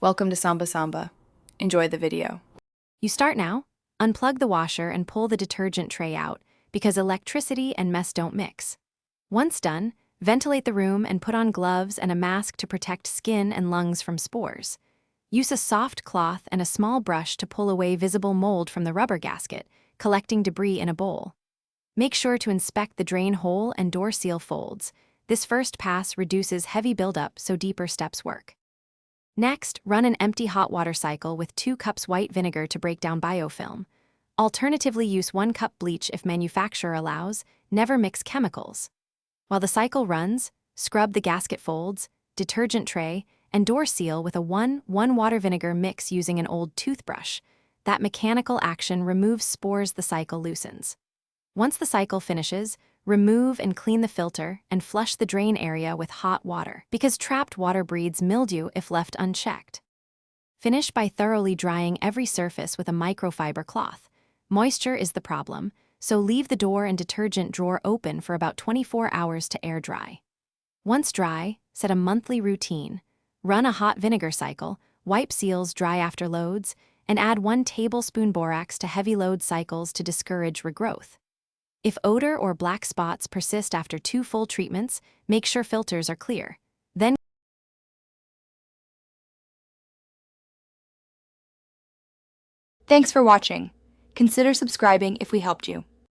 Welcome to Samba Samba. Enjoy the video. You start now, unplug the washer and pull the detergent tray out because electricity and mess don't mix. Once done, ventilate the room and put on gloves and a mask to protect skin and lungs from spores. Use a soft cloth and a small brush to pull away visible mold from the rubber gasket, collecting debris in a bowl. Make sure to inspect the drain hole and door seal folds. This first pass reduces heavy buildup so deeper steps work. Next, run an empty hot water cycle with 2 cups white vinegar to break down biofilm. Alternatively, use 1 cup bleach if manufacturer allows. Never mix chemicals. While the cycle runs, scrub the gasket folds, detergent tray, and door seal with a 1 water vinegar mix using an old toothbrush. That mechanical action removes spores the cycle loosens. Once the cycle finishes, remove and clean the filter and flush the drain area with hot water because trapped water breeds mildew if left unchecked. Finish by thoroughly drying every surface with a microfiber cloth. Moisture is the problem, so leave the door and detergent drawer open for about 24 hours to air dry. Once dry, set a monthly routine. Run a hot vinegar cycle, wipe seals dry after loads, and add 1 tablespoon borax to heavy load cycles to discourage regrowth. If odor or black spots persist after 2 full treatments, make sure filters are clear. Then Thanks for watching. Consider subscribing if we helped you.